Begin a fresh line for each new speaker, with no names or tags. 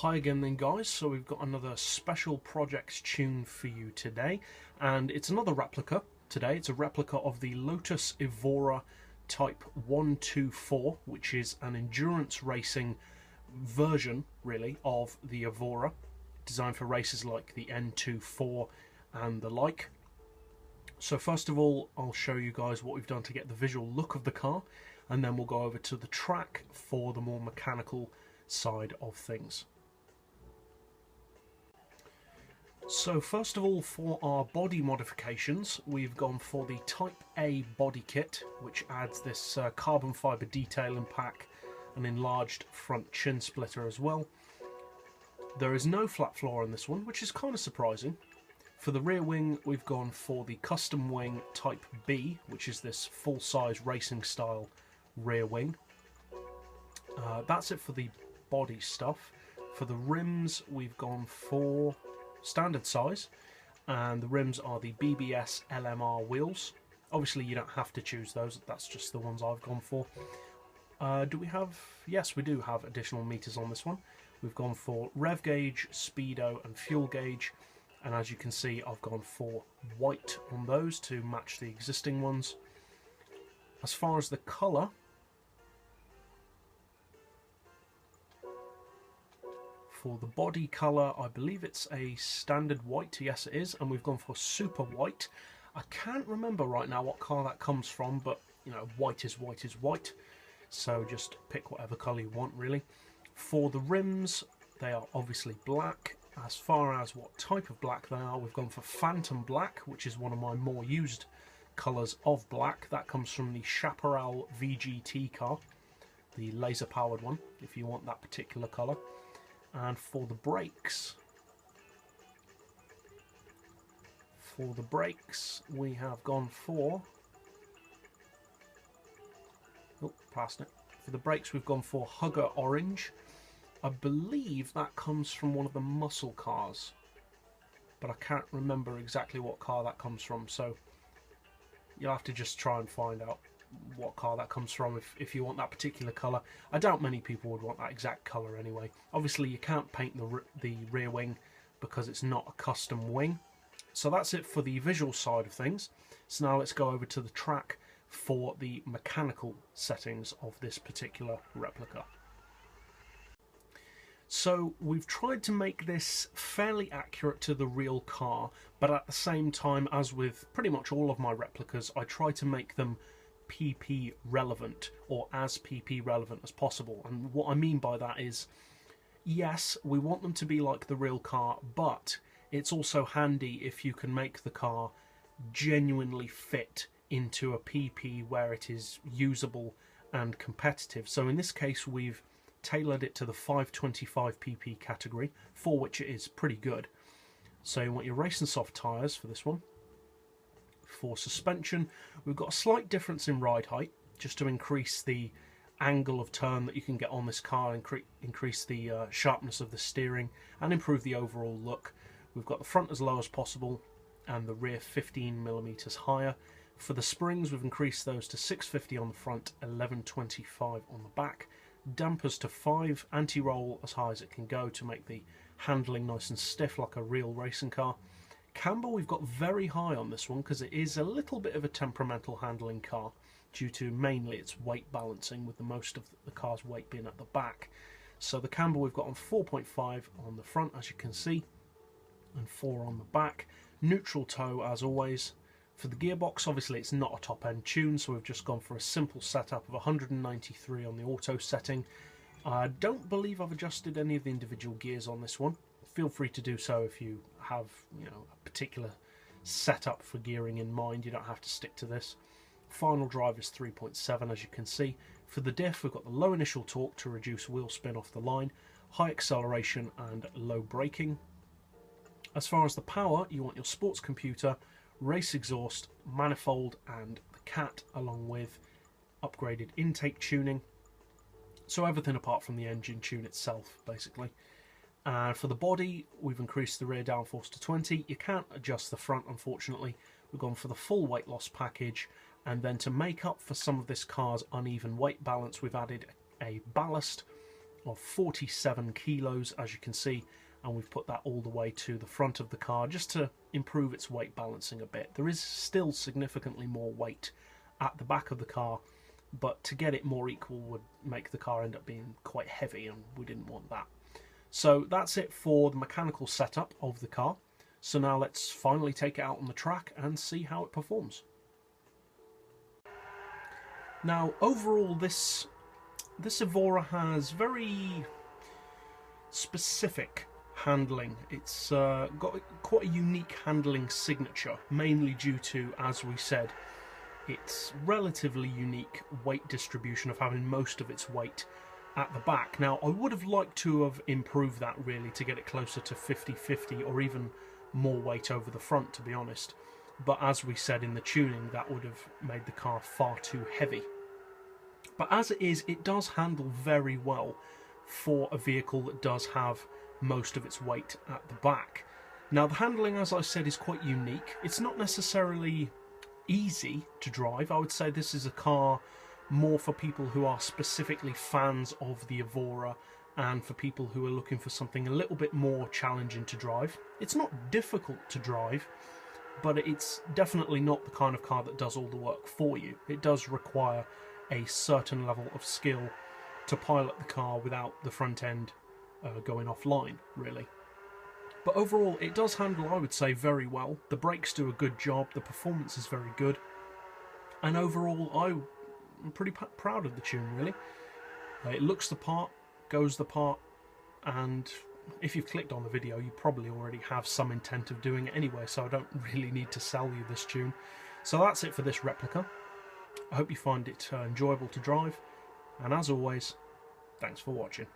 Hi again then guys, so we've got another special projects tune for you today, and it's another replica today. It's a replica of the Lotus Evora Type 124, which is an endurance racing version really of the Evora, designed for races like the N24 and the like. So first of all, I'll show you guys what we've done to get the visual look of the car, and then we'll go over to the track for the more mechanical side of things. So first of all, for our body modifications, we've gone for the Type A body kit, which adds this carbon fibre detailing pack, an enlarged front chin splitter as well. There is no flat floor on this one, which is kind of surprising. For the rear wing, we've gone for the custom wing Type B, which is this full-size racing style rear wing. That's it for the body stuff. For the rims, we've gone for standard size, and the rims are the BBS LMR wheels. Obviously you don't have to choose those, that's just the ones I've gone for. Do we have, yes we do have additional meters on this one. We've gone for rev gauge, speedo and fuel gauge, and as you can see I've gone for white on those to match the existing ones. As far as the colour, for the body colour, I believe it's a standard white, yes it is, and we've gone for super white. I can't remember right now what colour that comes from, but you know, white is white is white, so just pick whatever colour you want really. For the rims, they are obviously black. As far as what type of black they are, we've gone for Phantom Black, which is one of my more used colours of black. That comes from the Chaparral VGT car, the laser powered one, if you want that particular colour. And for the brakes, we have gone for, oh, past it. For the brakes, we've gone for Hugger Orange. I believe that comes from one of the muscle cars, but I can't remember exactly what car that comes from, so you'll have to just try and find out what car that comes from if you want that particular colour. I doubt many people would want that exact colour anyway. Obviously you can't paint the rear wing because it's not a custom wing. So that's it for the visual side of things. So now let's go over to the track for the mechanical settings of this particular replica. So we've tried to make this fairly accurate to the real car, but at the same time, as with pretty much all of my replicas, I try to make them PP relevant, or as PP relevant as possible. And what I mean by that is, yes, we want them to be like the real car, but it's also handy if you can make the car genuinely fit into a PP where it is usable and competitive. So in this case we've tailored it to the 525 PP category, for which it is pretty good. So you want your racing soft tyres for this one. For suspension, we've got a slight difference in ride height, just to increase the angle of turn that you can get on this car, increase the sharpness of the steering, and improve the overall look. We've got the front as low as possible, and the rear 15mm higher. For the springs, we've increased those to 650 on the front, 1125 on the back. Dampers to 5, anti-roll as high as it can go to make the handling nice and stiff like a real racing car. Camber we've got very high on this one because it is a little bit of a temperamental handling car due to mainly its weight balancing, with the most of the car's weight being at the back. So the camber we've got on 4.5 on the front, as you can see, and 4 on the back. Neutral toe as always. For the gearbox, obviously it's not a top end tune, so we've just gone for a simple setup of 193 on the auto setting. I don't believe I've adjusted any of the individual gears on this one. Feel free to do so if you have, you know, a particular setup for gearing in mind. You don't have to stick to this. Final drive is 3.7, as you can see. For the diff, we've got the low initial torque to reduce wheel spin off the line, high acceleration and low braking. As far as the power, you want your sports computer, race exhaust, manifold and the cat, along with upgraded intake tuning. So everything apart from the engine tune itself, basically. For the body, we've increased the rear downforce to 20. You can't adjust the front, unfortunately. We've gone for the full weight loss package, and then to make up for some of this car's uneven weight balance, we've added a ballast of 47 kilos, as you can see, and we've put that all the way to the front of the car just to improve its weight balancing a bit. There is still significantly more weight at the back of the car, but to get it more equal would make the car end up being quite heavy, and we didn't want that. So that's it for the mechanical setup of the car. So now let's finally take it out on the track and see how it performs. Now overall this Evora has very specific handling. It's got quite a unique handling signature, mainly due to, as we said, its relatively unique weight distribution of having most of its weight at the back. Now, I would have liked to have improved that really to get it closer to 50-50 or even more weight over the front, to be honest. But as we said in the tuning, that would have made the car far too heavy. But as it is, it does handle very well for a vehicle that does have most of its weight at the back. Now, the handling, as I said, is quite unique. It's not necessarily easy to drive. I would say this is a car more for people who are specifically fans of the Evora and for people who are looking for something a little bit more challenging to drive. It's not difficult to drive, but it's definitely not the kind of car that does all the work for you. It does require a certain level of skill to pilot the car without the front end going offline, really. But overall, it does handle, I would say, very well. The brakes do a good job, the performance is very good, and overall, I'm pretty proud of the tune, really. It looks the part, goes the part, and if you've clicked on the video, you probably already have some intent of doing it anyway, so I don't really need to sell you this tune. So that's it for this replica. I hope you find it enjoyable to drive, and as always, thanks for watching.